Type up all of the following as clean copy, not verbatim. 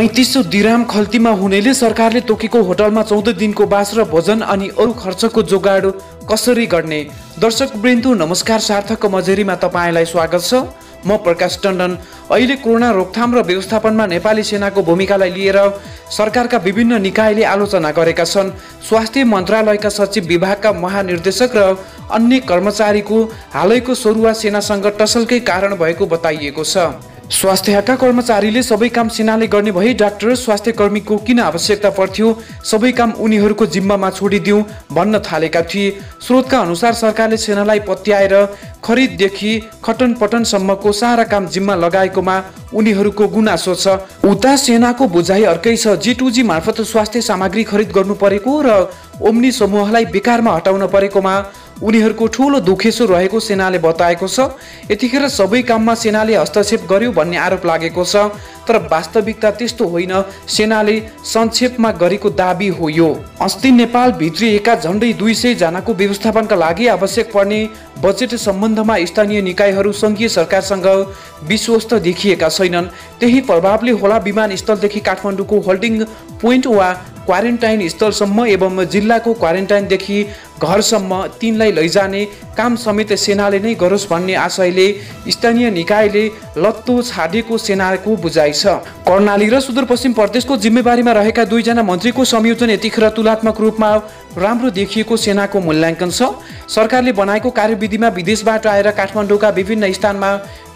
3500 dirham खल्तीमा हुनेले सरकारले तोकेको होटलमा 14 दिनको बास र भोजन अनि अरू खर्चको जोगाड कसरी गर्ने। दर्शक वृन्द नमस्कार, सार्थक मझेरीमा तपाईलाई स्वागत छ। म प्रकाश टण्डन। अहिले कोरोना रोकथाम र व्यवस्थापनमा नेपाली सेनाको भूमिकालाई लिएर सरकारका विभिन्न निकायले आलोचना गरेका छन्। स्वास्थ्य मन्त्रालयका सचिव, विभागका महानिर्देशक र अन्य कर्मचारीको हालैको सरुवा सेनासँग टसलकै कारण भएको बताइएको छ। स्वास्थ्यका कर्मचारीले सबै काम सेनाले गर्ने भए डाक्टर, स्वास्थ्य कर्मीको किन आवश्यकता पर्थ्यो, सबै काम उनीहरूको जिम्मामा छोडिदिउँ भन्न थालेका थिए। स्रोतका अनुसार सरकारले सेनालाई पत्याएर खरिददेखि खटनपटनसम्मको सारा काम जिम्मा लगाएकोमा उनीहरूको गुनासो छ। उता सेनाको बुझाइ अर्कै छ। G2G मार्फत स्वास्थ्य सामग्री खरिद गर्नु परेको र ओम्नी समूहलाई बेकारमा हटाउन परेकोमा उनीहरूको ठूलो दुखेसो रहेको सेनाले बताएको छ। यतिखेर सबै काममा सेनाले हस्तक्षेप गर्यो भन्ने आरोप लागेको छ, तर वास्तविकता त्यस्तो होइन। सेनाले संक्षेपमा गरेको दाबी हो यो। अस्ति नेपाल भित्रिएका झण्डै 200 जनाको व्यवस्थापनका लागि आवश्यक पर्ने बजेट सम्बन्धमा स्थानीय निकायहरू सङ्घीय सरकारसँग विश्वस्त देखिएका छैनन्। त्यही प्रभावले होला विमानस्थलदेखि काठमाडौँको होल्डिङ पोइन्ट वा क्वारेन्टाइन स्थलसम्म एवं जिल्लाको क्वारेन्टाइनदेखि घरसम्म तिनलाई लैजाने काम समेत सेनाले नै गरोस् भन्ने आशयले स्थानीय निकायले लत्तो छाडेको सेनाको बुझाइ छ। कर्णाली र सुदूरपश्चिम प्रदेशको जिम्मेवारीमा रहेका 2 जना मन्त्रीको संयोजन यतिखेर तुलनात्मक रूपमा राम्रो देखिएको सेनाको मूल्याङ्कन छ। सरकारले बनाएको कार्यविधिमा विदेशबाट आएर काठमाडौँका विभिन्न स्थानमा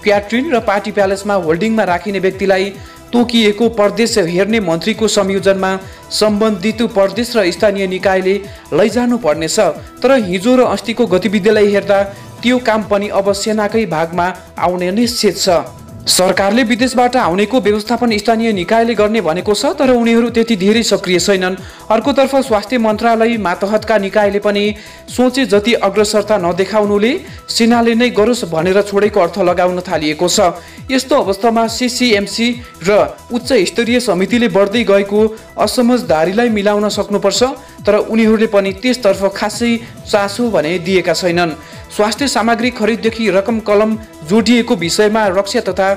क्याट्रिन र पार्टी प्यालेसमा होल्डिङमा राखिने व्यक्तिलाई तोकिएको प्रदेश हेर्ने मन्त्रीको संयोजनमा सम्बन्धित प्रदेश र स्थानीय निकायले लैजानु पर्नेछ। तर हिजो र अस्तिको गतिविधिलाई हेर्दा त्यो काम पनि अब सेनाकै भागमा आउने निश्चित छ। सरकारले विदेशबाट आउनेको व्यवस्थापन स्थानीय निकायले गर्ने भनेको छ, तर उनीहरू त्यति धेरै सक्रिय छैनन्। अर्कोतर्फ स्वास्थ्य मन्त्रालय मातहतका निकायले पनि सोचे जति अग्रसरता नदेखाउनुले सेनाले नै गरोस् भनेर छोडेको अर्थ लगाउन थालिएको छ। यस्तो अवस्थामा CCMC र उच्च स्तरीय समितिले बढ्दै गएको असमझदारीलाई मिलाउन सक्नुपर्छ, तर उनीहरूले पनि त्यसतर्फ खासै चासो भने दिएका छैनन्। स्वास्थ्य सामग्री खरिददेखि रकम कलम जोडिएको विषयमा रक्षा तथा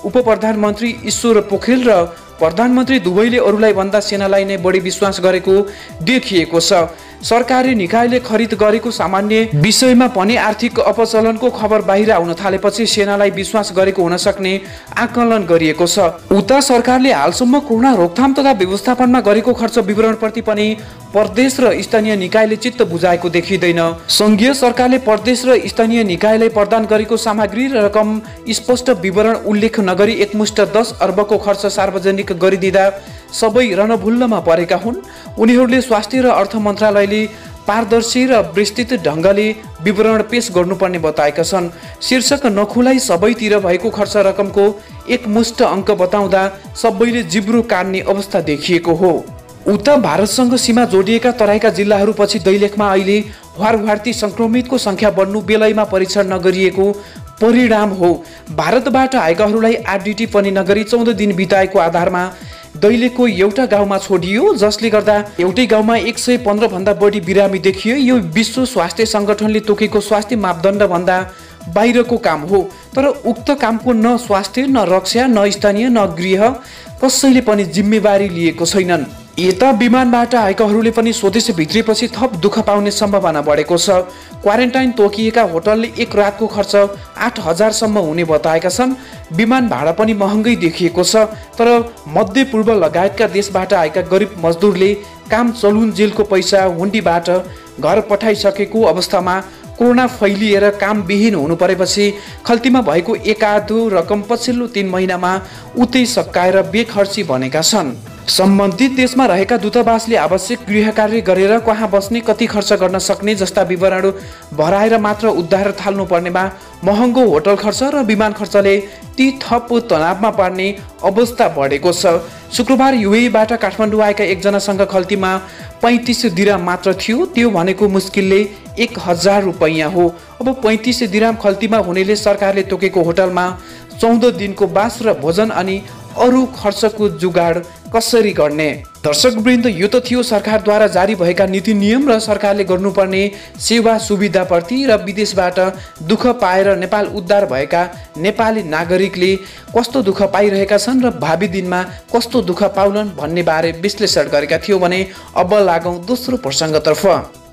उपप्रधानमन्त्री ईश्वर पोखरेल र प्रधानमन्त्री दुवैले अरूलाई भन्दा सेनालाई नै बढी विश्वास गरेको देखिएको छ। सरकारी निकायले खरिद गरेको सामान्य विषयमा पनि आर्थिक अपचलनको खबर बाहिर आउन थालेपछि सेनालाई विश्वास गरेको हुन सक्ने आकलन गरिएको छ। उता सरकारले हालसम्म कोरोना रोकथाम तथा व्यवस्थापनमा गरेको खर्च विवरणप्रति पनि प्रदेश र स्थानीय निकायले चित्त बुझाएको देखिँदैन। संघीय सरकारले प्रदेश र स्थानीय निकायलाई प्रदान गरेको सामग्री र रकम स्पष्ट विवरण उल्लेख नगरी एकमुष्ट 10 अर्बको खर्च सार्वजनिक गरिदिँदा सबै रणभुल्लमा परेका हुन्। उनीहरूले स्वास्थ्य र अर्थ मन्त्रालयले पारदर्शी र विस्तृत ढङ्गले विवरण पेश गर्नुपर्ने बताएका छन्। शीर्षक नखुलाई सबैतिर भएको खर्च रकमको एकमुष्ट अङ्क बताउँदा सबैले जिब्रो काट्ने अवस्था देखिएको हो। उता भारतसँग सीमा जोडिएका तराईका जिल्लाहरूपछि दैलेखमा अहिले वारवार्ती संक्रमितको संख्या बढ्नु बेलैमा परीक्षण नगरिएको परिणाम हो। भारतबाट आएकाहरूलाई RDT पनि नगरी 14 दिन बिताएको आधारमा दैलेखको एउटा गाउँमा छोडियो, जसले गर्दा एउटै गाउँमा 115 भन्दा बढी बिरामी देखियो। यो विश्व स्वास्थ्य सङ्गठनले तोकेको स्वास्थ्य मापदण्ड भन्दा बाहिरको काम हो। तर उक्त कामको न स्वास्थ्य, न रक्षा, न स्थानीय, न गृह कसैले पनि जिम्मेवारी लिएको छैनन्। यता विमानबाट आएकाहरूले पनि स्वदेश भित्रिएपछि थप दुःख पाउने सम्भावना बढेको छ। क्वारेन्टाइन तोकिएका होटलले एक रातको खर्च 8,000 सम्म हुने बताएका छन्। विमान भाडा पनि महँगै देखिएको छ, तर मध्यपूर्व लगायतका देशबाट आएका गरिब मजदुरले काम चलुन्जेलको पैसा हुन्डीबाट घर पठाइसकेको अवस्थामा कोरोना फैलिएर कामविहीन हुनु परेपछि खल्तीमा भएको एकाधो रकम पछिल्लो 3 महिनामा उतै सकाएर बेखर्ची बनेका छन्। सम्बन्धित देशमा रहेका दूतावासले आवश्यक गृह कार्य गरेर कहाँ बस्ने, कति खर्च गर्न सक्ने जस्ता विवरण भराएर मात्र उद्धार थाल्नु पर्नेमा महँगो होटल खर्च र विमान खर्चले ती थप तनावमा पार्ने अवस्था बढेको छ। शुक्रबार UAE-बाट काठमाडौँ आएका एकजनासँग खल्तीमा 35 दिराम मात्र थियो। त्यो भनेको मुस्किलले 1000 रुपैयाँ हो। अब 35 दिराम खल्तीमा हुनेले सरकारले तोकेको होटलमा 14 दिनको बास र भोजन अनि अरू खर्चको जुगाड कसरी गर्ने? दर्शकवृन्द, यो त थियो सरकारद्वारा जारी भएका नीति नियम र सरकारले गर्नुपर्ने सेवा सुविधाप्रति र विदेशबाट दुःख पाएर नेपाल उद्धार भएका नेपाली नागरिकले कस्तो दुःख पाइरहेका छन् र भावी दिनमा कस्तो दुःख पाउलान् भन्ने बारे विश्लेषण गरेका थियौँ भने अब लागौँ दोस्रो प्रसङ्गतर्फ।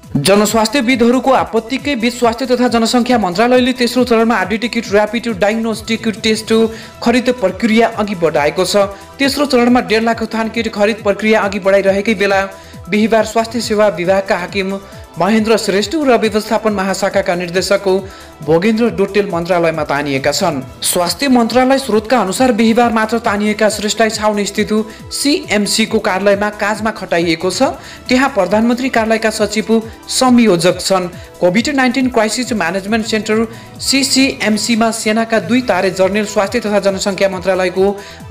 जनस्वास्थ्यविदहरूको आपत्तिकै बीच स्वास्थ्य तथा जनसङ्ख्या मन्त्रालयले तेस्रो चरणमा आरडीटी किट र्यापिड डायग्नोस्टिक टेस्ट खरिद प्रक्रिया अघि बढाएको छ। तेस्रो चरणमा 1.5 लाख थान किट खरिद प्रक्रिया अघि बढाइरहेकै बेला बिहिबार स्वास्थ्य सेवा विभागका हाकिम महेन्द्र श्रेष्ठ र व्यवस्थापन महाशाखाका निर्देशक भोगेन्द्र डोटेल मन्त्रालयमा तानिएका छन्। स्वास्थ्य मन्त्रालय स्रोतका अनुसार बिहिबार मात्र तानिएका श्रेष्ठलाई छाउनी स्थित सीएमसी को कार्यालयमा काजमा खटाइएको छ। त्यहाँ प्रधानमन्त्री कार्यालयका सचिव संयोजक छन्। कोभिड-19 क्राइसिस म्यानेजमेन्ट सेन्टर सीसीएमसीमा सेनाका 2 तारे जर्नेल, स्वास्थ्य तथा जनसङ्ख्या मन्त्रालयको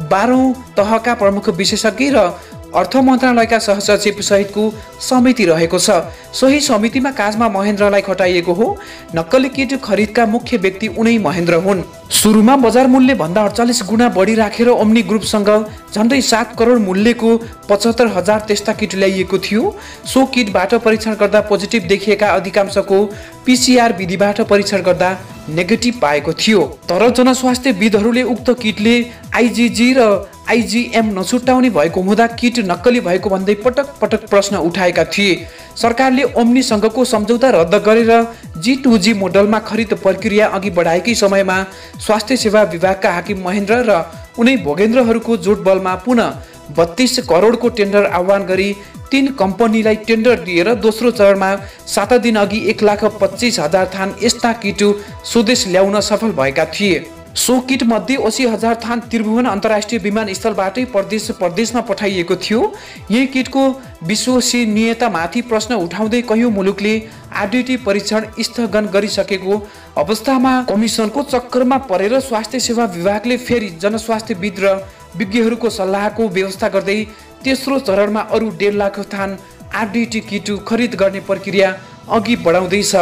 12औं तहका प्रमुख विशेषज्ञ र अर्थ मन्त्रालयका सहसचिव सहितको समिति रहेको छ। सोही समितिमा काजमा महेन्द्रलाई खटाइएको हो। नक्कली किट खरिदका मुख्य व्यक्ति उनै महेन्द्र हुन्। सुरुमा बजार मूल्य भन्दा 48 गुणा बढी राखेर ओम्नी ग्रुपसँग झन्डै 7 करोड मूल्यको 75,000 त्यस्ता किट ल्याइएको थियो। सो किटबाट परीक्षण गर्दा पोजिटिभ देखिएका अधिकांशको पीसीआर विधिबाट परीक्षण गर्दा नेगेटिभ पाएको थियो। तर जनस्वास्थ्यविदहरूले उक्त किटले आइजीजी र आइजीएम नछुट्याउने भएको हुँदा किट नक्कली भएको भन्दै पटक पटक प्रश्न उठाएका थिए। सरकारले ओम्नीसँगको सम्झौता रद्द गरेर G2G मोडलमा खरिद प्रक्रिया अघि बढाएकै समयमा स्वास्थ्य सेवा विभागका हाकिम महेन्द्र र उनै भोगेन्द्रहरूको जोडबलमा पुनः 32 करोडको टेन्डर आह्वान गरी 3 कम्पनीलाई टेन्डर दिएर दोस्रो चरणमा 7 दिन अघि 1,25,000 थान यस्ता किट स्वदेश ल्याउन सफल भएका थिए। सो किट मध्ये 80,000 थान त्रिभुवन अन्तर्राष्ट्रिय विमानस्थलबाटै प्रदेशमा पठाइएको थियो। यही किटको विश्वसनीयतामाथि प्रश्न उठाउँदै कयौं मुलुकले आरडीटी परीक्षण स्थगन गरिसकेको अवस्थामा कमिसनको चक्करमा परेर स्वास्थ्य सेवा विभागले फेरि जनस्वास्थ्यविद र विज्ञहरूको सल्लाहको व्यवस्था गर्दै तेस्रो चरणमा अरू 1.5 लाख थान आरडीटी किट खरिद गर्ने प्रक्रिया अघि बढाउँदैछ।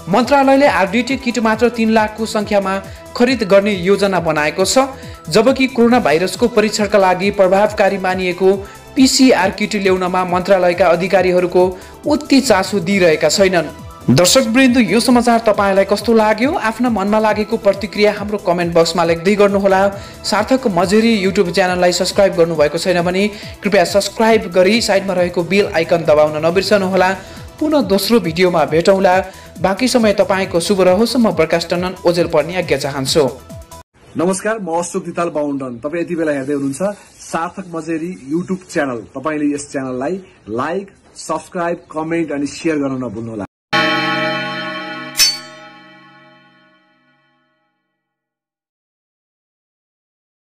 मन्त्रालयले आरडीटी किट मात्र 3 लाखको संख्यामा खरिद गर्ने योजना बनाएको छ, जबकि कोरोना भाइरसको परीक्षणका लागि प्रभावकारी मानिएको पीसीआर किट ल्याउनमा मन्त्रालयका अधिकारीहरूको उति चासो दिइरहेका छैनन्। दर्शकवृन्द, यो समाचार तपाईलाई कस्तो लाग्यो? आफ्ना मनमा लागेको प्रतिक्रिया हाम्रो कमेन्ट बक्समा लेख्दै गर्नुहोला। सार्थक मजेरी युट्युब च्यानललाई सब्स्क्राइब गर्नुभएको छैन भने कृपया सब्स्क्राइब गरी साइडमा रहेको बेल आइकन दबाउन नबिर्सनुहोला। पुनः दोस्रो भिडियोमा भेटौँला। बाँकी समय तपाईको शुभ रहोस्। म प्रकाश टन्डन ओजेल पर्ने आज्ञा चाहन्छु। नमस्कार, म अशोक दिताल बाहुन्डन। तपाईँ यति बेला हेर्दै हुनुहुन्छ सार्थक मजेरी युट्युब च्यानल। तपाईले यस च्यानललाई लाइक, सब्स्क्राइब, कमेन्ट अनि शेयर गर्न नभुल्नुहोला।